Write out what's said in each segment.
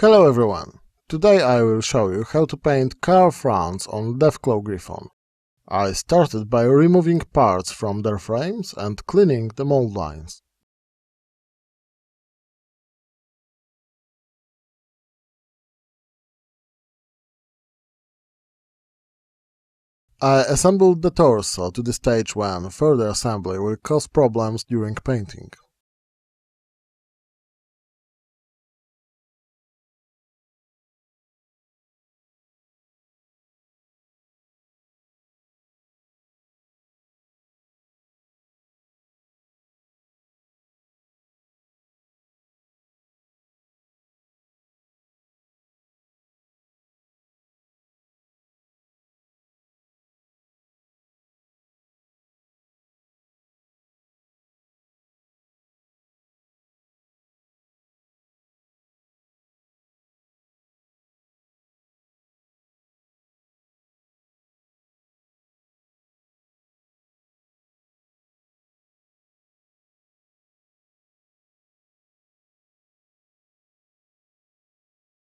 Hello everyone! Today I will show you how to paint Karl Franz on Deathclaw griffon. I started by removing parts from their frames and cleaning the mold lines. I assembled the torso to the stage when further assembly will cause problems during painting.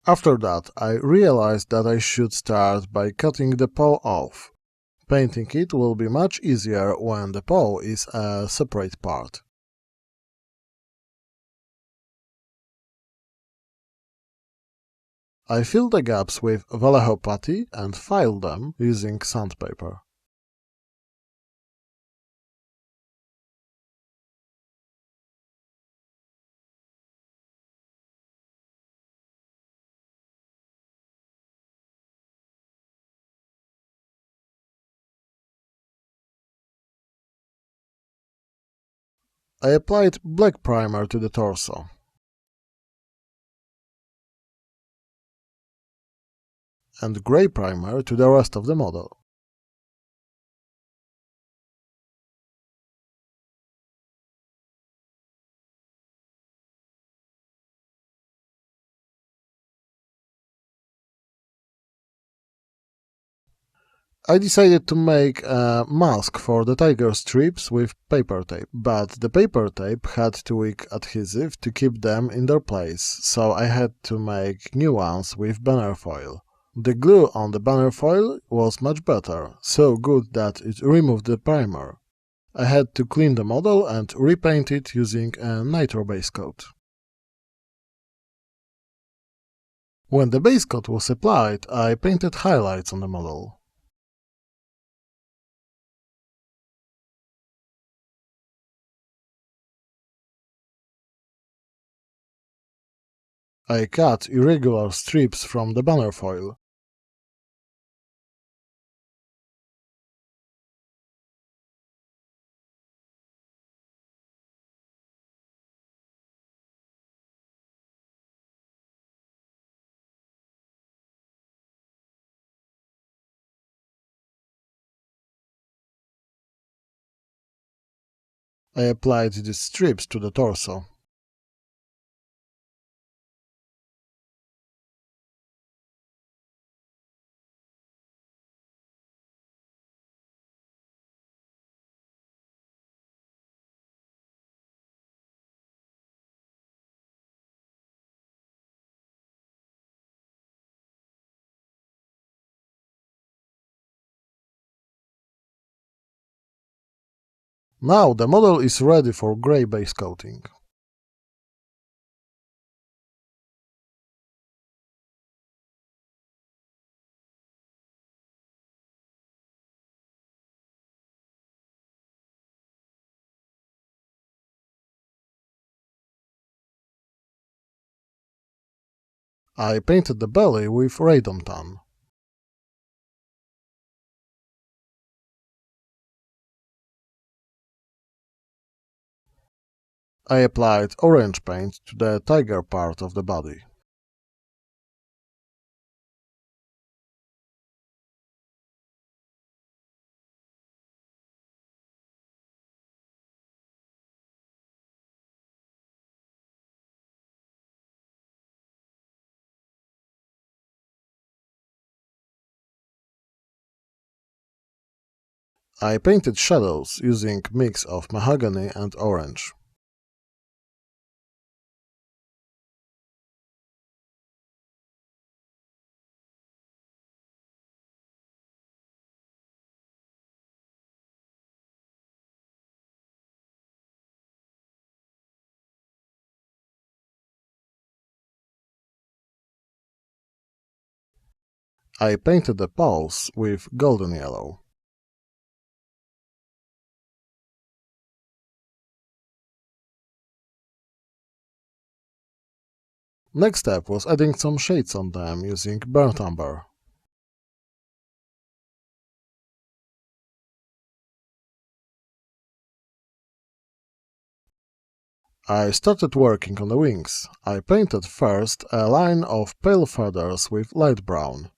After that, I realized that I should start by cutting the paw off. Painting it will be much easier when the paw is a separate part. I fill the gaps with Vallejo putty and file them using sandpaper. I applied black primer to the torso. And grey primer to the rest of the model. I decided to make a mask for the tiger strips with paper tape, but the paper tape had too weak adhesive to keep them in their place, so I had to make new ones with banner foil. The glue on the banner foil was much better, so good that it removed the primer. I had to clean the model and repaint it using a nitro base coat. When the base coat was applied, I painted highlights on the model. I cut irregular strips from the banner foil. I applied these strips to the torso. Now the model is ready for grey base coating. I painted the belly with radon tan. I applied orange paint to the tiger part of the body. I painted shadows using mix of mahogany and orange. I painted the paws with golden yellow. Next step was adding some shades on them using burnt umber. I started working on the wings. I painted first a line of pale feathers with light brown.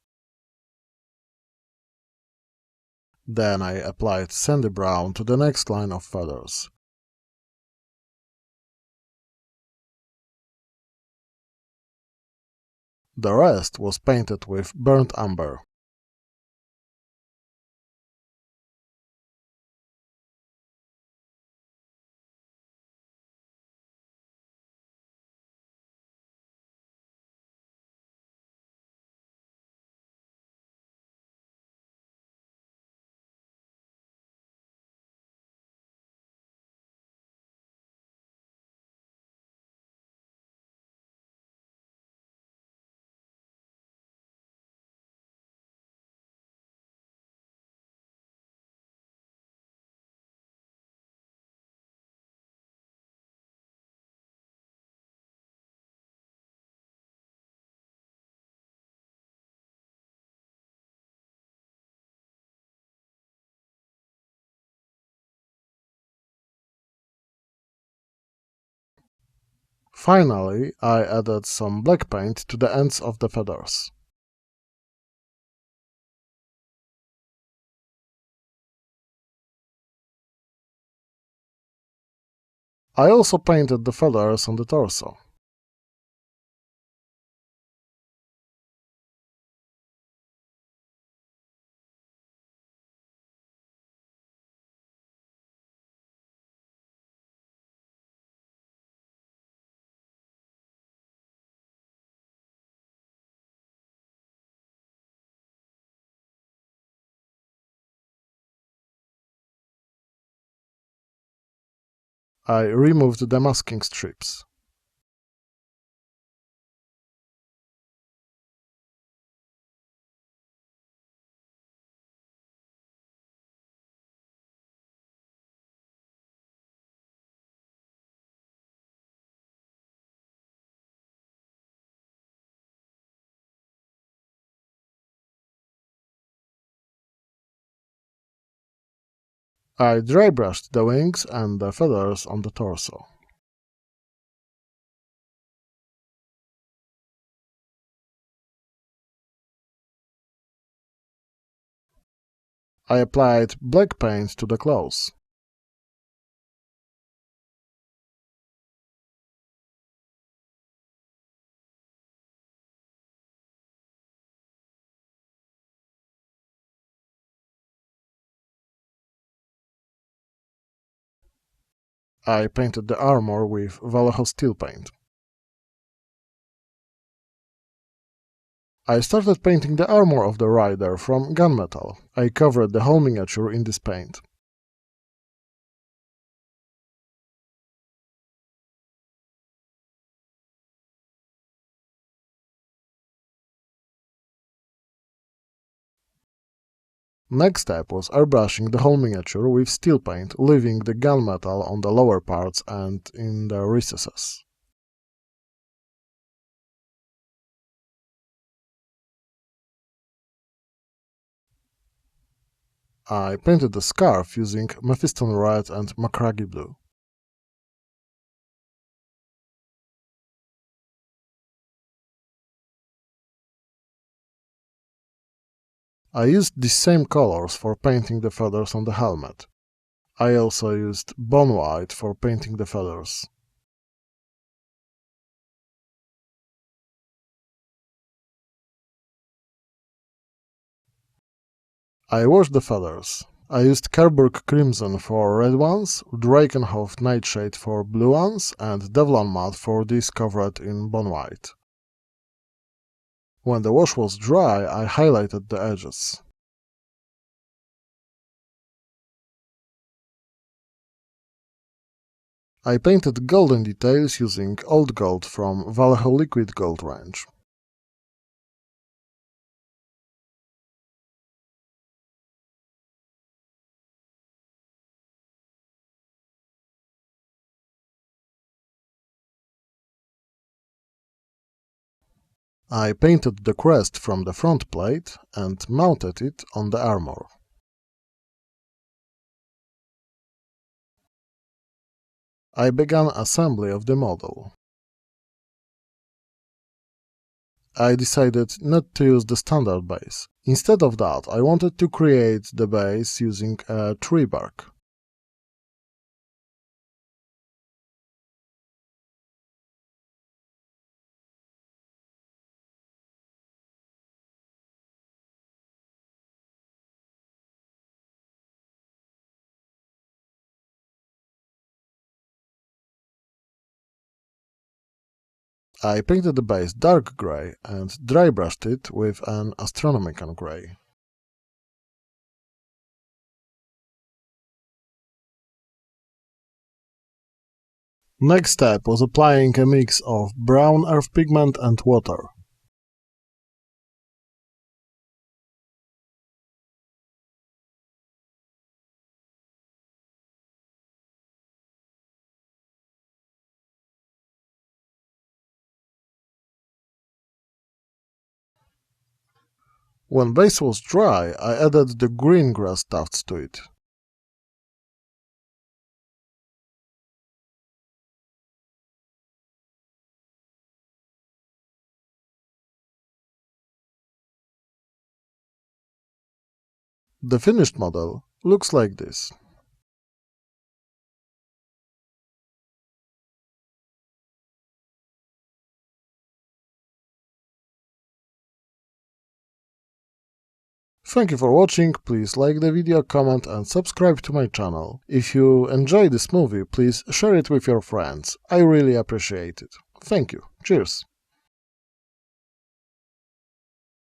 Then I applied sandy brown to the next line of feathers. The rest was painted with burnt umber. Finally, I added some black paint to the ends of the feathers. I also painted the feathers on the torso. I removed the masking strips. I dry brushed the wings and the feathers on the torso. I applied black paint to the claws. I painted the armor with Vallejo steel paint. I started painting the armor of the rider from gunmetal. I covered the whole miniature in this paint. Next step was airbrushing the whole miniature with steel paint, leaving the gunmetal on the lower parts and in the recesses. I painted the scarf using Mephiston red and Macragge blue. I used these same colors for painting the feathers on the helmet. I also used bone white for painting the feathers. I washed the feathers. I used Kerburg Crimson for red ones, Drakenhof Nightshade for blue ones, and Devlon Matte for these covered in bone white. When the wash was dry, I highlighted the edges. I painted golden details using old gold from Vallejo Liquid Gold range. I painted the crest from the front plate and mounted it on the armor. I began assembly of the model. I decided not to use the standard base. Instead of that, I wanted to create the base using a tree bark. I painted the base dark gray and dry brushed it with an astronomical gray. Next step was applying a mix of brown earth pigment and water. When base was dry, I added the green grass tufts to it. The finished model looks like this. Thank you for watching, please like the video, comment and subscribe to my channel. If you enjoy this movie, please share it with your friends. I really appreciate it. Thank you. Cheers!